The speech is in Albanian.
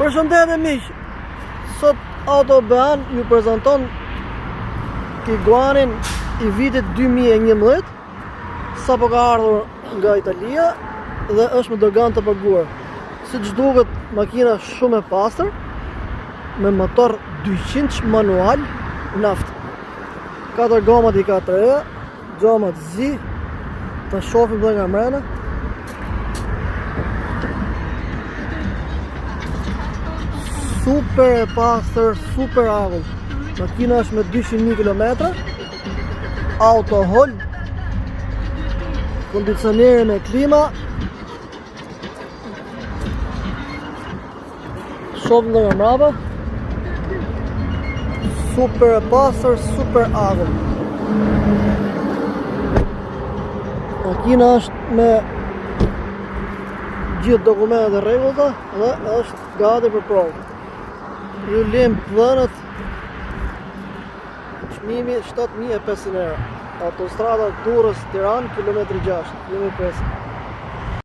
Përshëndetje miq. Sot Autobean ju prezanton Tiguanin I vitit 2011, sapo ka ardhur nga Italia dhe është me dogan të paguar. Siç duket, makina shumë e pastër, me motor 200 manual naftë. 4 gomat I ka të reja, gomat zi, të shohim dhe nga mrena. Super e pastër, super agull. Makina është me 200.000 km, auto hold, kondicionere me klima. Shohim dhe nga mrapa. Super e pastër, super agull. Makina është me gjithë dokumentet e rregullta dhe është gati për provë. Ju lem dhënët. Çmimi 7.500 euro. Autostrada Durrës Tiranë, kilometri 6. Jemi presë.